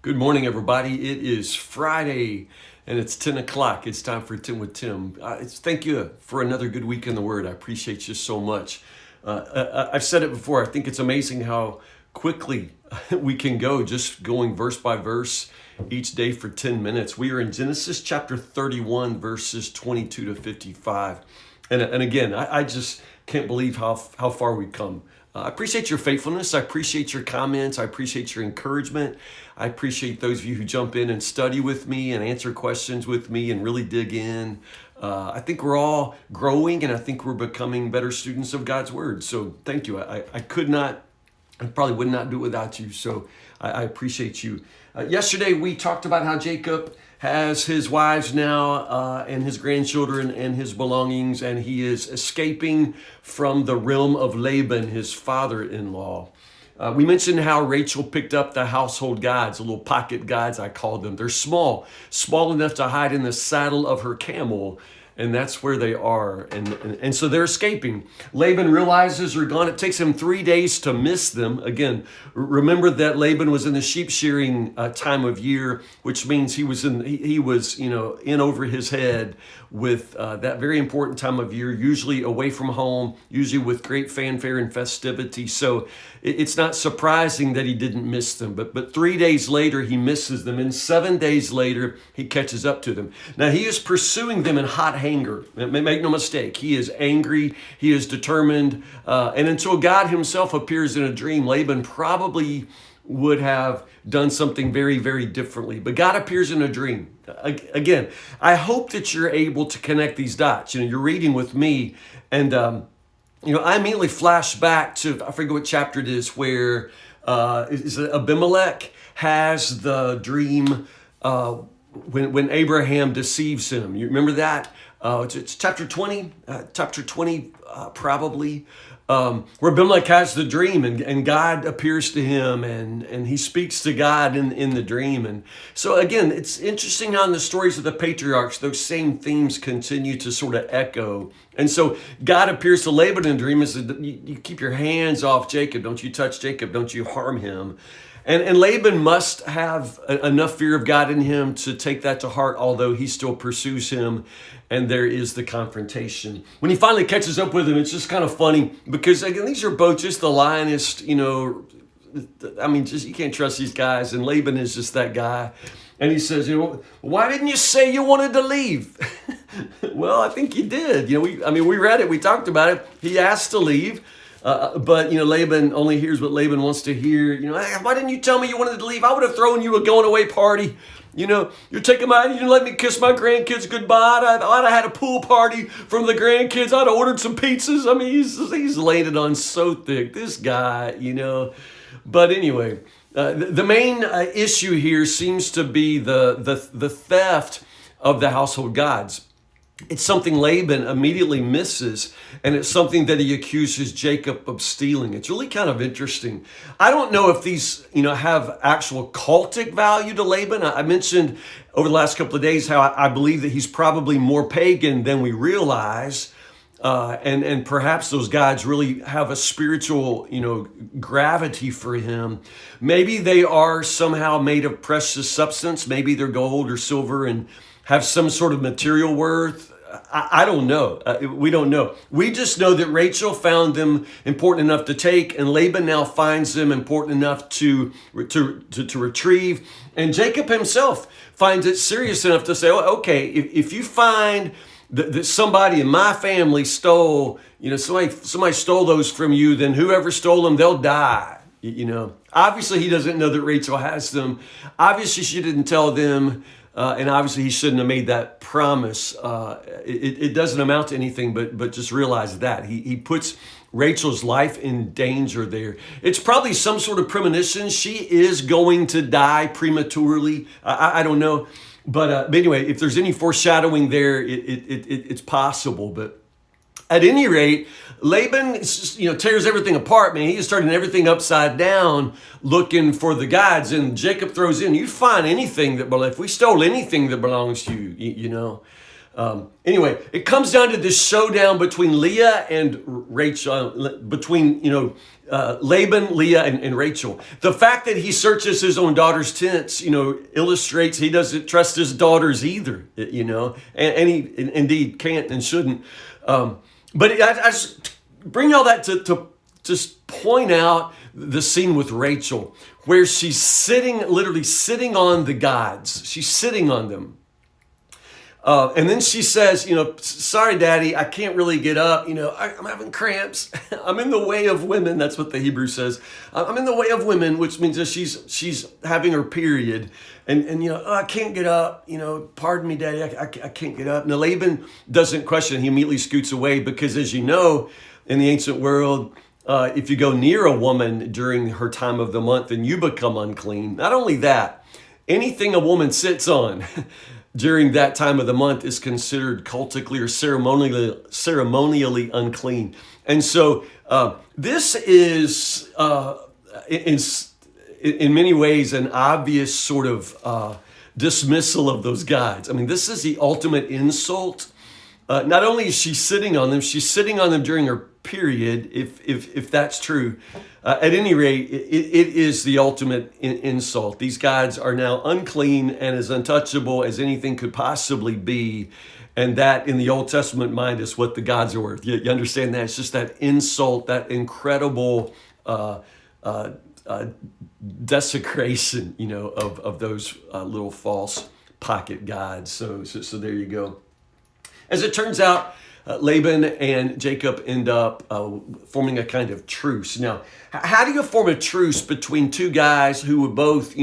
Good morning, everybody. It is Friday and it's 10 o'clock. It's time for 10 with Tim. Thank you for another good week in the Word. I appreciate you so much. I've said it before. I think it's amazing how quickly we can go just going verse by verse each day for 10 minutes. We are in Genesis chapter 31, verses 22 to 55. And again, I just can't believe how far we've come. I appreciate your faithfulness. I appreciate your comments. I appreciate your encouragement. I appreciate those of you who jump in and study with me and answer questions with me and really dig in. I think we're all growing, and I think we're becoming better students of God's Word. So thank you. I probably would not do it without you. So I appreciate you. Yesterday, we talked about how Jacob has his wives now and his grandchildren and his belongings, and he is escaping from the realm of Laban, his father-in-law. We mentioned how Rachel picked up the household gods, the little pocket gods, I called them. They're small enough to hide in the saddle of her camel, and that's where they are. And so they're escaping. Laban realizes they're gone. It takes him 3 days to miss them. Again, remember that Laban was in the sheep shearing time of year, which means he was in over his head with that very important time of year, usually away from home, usually with great fanfare and festivity. So it's not surprising that he didn't miss them. But 3 days later, he misses them. And 7 days later, he catches up to them. Now, he is pursuing them in hot anger. Make no mistake. He is angry. He is determined. And until God himself appears in a dream, Laban probably would have done something very, very differently. But God appears in a dream. Again, I hope that you're able to connect these dots. You're reading with me, and I immediately flash back to, I forget what chapter it is, where is it Abimelech has the dream when Abraham deceives him. You remember that? It's chapter 20, probably, where Abimelech has the dream, and God appears to him, and he speaks to God in the dream. And so again, it's interesting how in the stories of the patriarchs, those same themes continue to sort of echo. And so God appears to Laban in a dream and says, you keep your hands off Jacob. Don't you touch Jacob. Don't you harm him. And Laban must have enough fear of God in him to take that to heart, although he still pursues him, and there is the confrontation. When he finally catches up with him, it's just kind of funny, because again, these are both just the lionest, just you can't trust these guys, and Laban is just that guy. And he says, why didn't you say you wanted to leave? Well, I think you did. We read it, we talked about it. He asked to leave. But Laban only hears what Laban wants to hear. Hey, why didn't you tell me you wanted to leave? I would have thrown you a going away party. You're taking you didn't let me kiss my grandkids goodbye. I'd have had a pool party from the grandkids. I'd have ordered some pizzas. He's laid it on so thick, this guy, But anyway, the main issue here seems to be the theft of the household gods. It's something Laban immediately misses, and it's something that he accuses Jacob of stealing. It's really kind of interesting. I don't know if these, have actual cultic value to Laban. I mentioned over the last couple of days how I believe that he's probably more pagan than we realize. And perhaps those gods really have a spiritual, gravity for him. Maybe they are somehow made of precious substance. Maybe they're gold or silver and have some sort of material worth. I don't know. We don't know. We just know that Rachel found them important enough to take, and Laban now finds them important enough to retrieve. And Jacob himself finds it serious enough to say, oh, okay, if you find that somebody in my family stole, somebody stole those from you, then whoever stole them, they'll die. Obviously he doesn't know that Rachel has them. Obviously she didn't tell them. And obviously he shouldn't have made that promise. It doesn't amount to anything, but just realize that. He puts Rachel's life in danger there. It's probably some sort of premonition. She is going to die prematurely. I don't know. But anyway, if there's any foreshadowing there, it's possible. But at any rate, Laban, tears everything apart, man. He is turning everything upside down, looking for the gods. And Jacob throws in, you find anything if we stole anything that belongs to you, Anyway, it comes down to this showdown between Leah and Rachel, between, Laban, Leah, and Rachel. The fact that he searches his own daughter's tents, illustrates he doesn't trust his daughters either, and he indeed can't and shouldn't. But I just bring all that to just point out the scene with Rachel, where she's literally sitting on the gods. She's sitting on them. And then she says, sorry, Daddy, I can't really get up. I'm having cramps. I'm in the way of women. That's what the Hebrew says. I'm in the way of women, which means that she's having her period. And I can't get up. Pardon me, Daddy, I can't get up. Now, Laban doesn't question. He immediately scoots away because, as you know, in the ancient world, if you go near a woman during her time of the month, then you become unclean. Not only that, anything a woman sits on during that time of the month is considered cultically or ceremonially unclean. And so this is, in many ways, an obvious sort of dismissal of those gods. I mean, this is the ultimate insult. Not only is she sitting on them, she's sitting on them during her period, if that's true. At any rate, it is the ultimate insult. These gods are now unclean and as untouchable as anything could possibly be. And that, in the Old Testament mind, is what the gods are worth. You understand that? It's just that insult, that incredible desecration, of those little false pocket gods. So there you go. As it turns out, Laban and Jacob end up forming a kind of truce. Now, how do you form a truce between two guys who would both,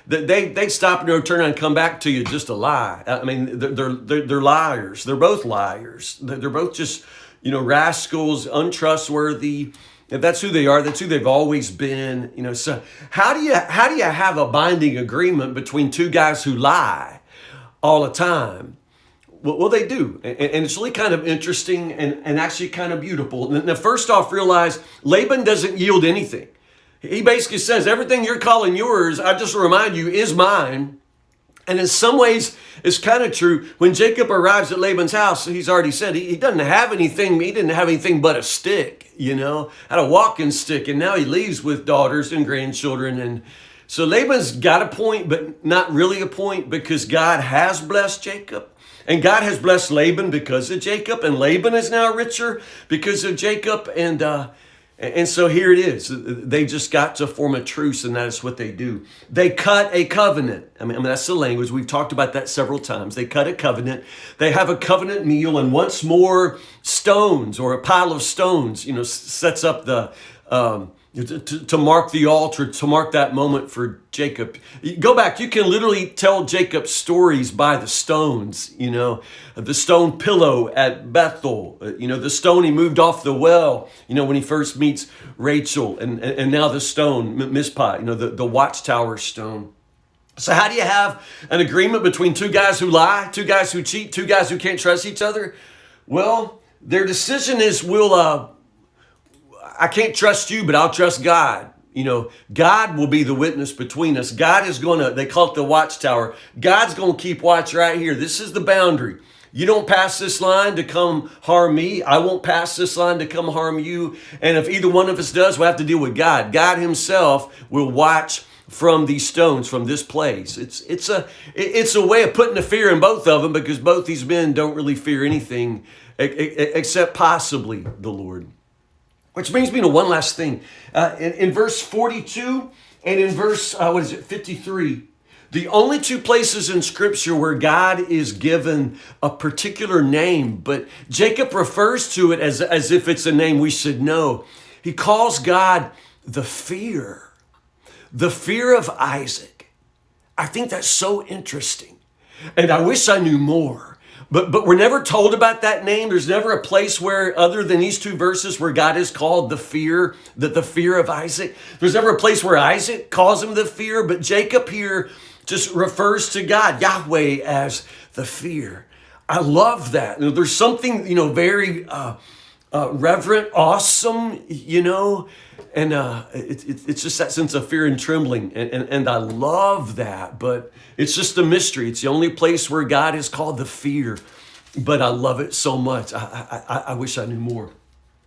they'd stop and turn around and come back to you just to lie? I mean, they're liars. They're both liars. They're both just, rascals, untrustworthy. If that's who they are, that's who they've always been. So how do you have a binding agreement between two guys who lie all the time? Well, they do. And it's really kind of interesting and actually kind of beautiful. Now, first off, realize Laban doesn't yield anything. He basically says, everything you're calling yours, I just remind you, is mine. And in some ways, it's kind of true. When Jacob arrives at Laban's house, he's already said he doesn't have anything. He didn't have anything but a stick, had a walking stick. And now he leaves with daughters and grandchildren. And so Laban's got a point, but not really a point, because God has blessed Jacob. And God has blessed Laban because of Jacob, and Laban is now richer because of Jacob. And so here it is. They just got to form a truce, and that is what they do. They cut a covenant. I mean, that's the language. We've talked about that several times. They cut a covenant. They have a covenant meal, and once more stones, or a pile of stones, sets up the to mark the altar, to mark that moment for Jacob. Go back, you can literally tell Jacob's stories by the stones, the stone pillow at Bethel, the stone he moved off the well, when he first meets Rachel, and now the stone, Mizpah, the watchtower stone. So how do you have an agreement between two guys who lie, two guys who cheat, two guys who can't trust each other? Well, their decision is, I can't trust you, but I'll trust God. God will be the witness between us. God is they call it the watchtower. God's going to keep watch right here. This is the boundary. You don't pass this line to come harm me. I won't pass this line to come harm you. And if either one of us does, we'll have to deal with God. God himself will watch from these stones, from this place. It's a way of putting the fear in both of them, because both these men don't really fear anything except possibly the Lord. Which brings me to one last thing. In verse 42 and in verse, 53, the only two places in Scripture where God is given a particular name, but Jacob refers to it as if it's a name we should know. He calls God the fear of Isaac. I think that's so interesting. And I wish I knew more. But we're never told about that name. There's never a place where, other than these two verses, where God is called the fear of Isaac. There's never a place where Isaac calls him the fear, but Jacob here just refers to God, Yahweh, as the fear. I love that. There's something, very reverent, awesome, and it's just that sense of fear and trembling, and I love that. But it's just a mystery. It's the only place where God is called the fear but I love it so much. I wish I knew more.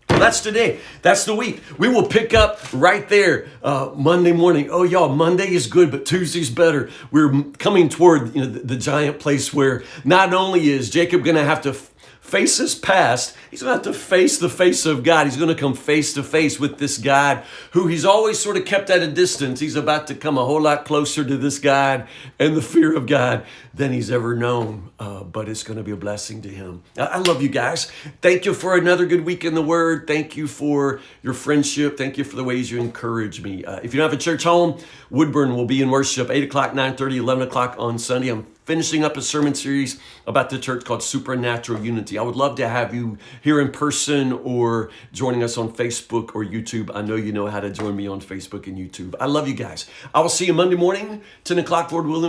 Well, that's today. That's the week. We will pick up right there Monday morning. Oh, y'all, Monday is good, but Tuesday's better. We're coming toward the giant place where not only is Jacob going to have to face his past, he's going to have to face the face of God. He's going to come face to face with this God who he's always sort of kept at a distance. He's about to come a whole lot closer to this God and the fear of God than he's ever known. But it's going to be a blessing to him. I love you guys. Thank you for another good week in the Word. Thank you for your friendship. Thank you for the ways you encourage me. If you don't have a church home, Woodburn will be in worship 8 o'clock, 9:30, 11 o'clock on Sunday. I'm finishing up a sermon series about the church called Supernatural Unity. I would love to have you here in person or joining us on Facebook or YouTube. I know you know how to join me on Facebook and YouTube. I love you guys. I will see you Monday morning, 10 o'clock, Lord willing.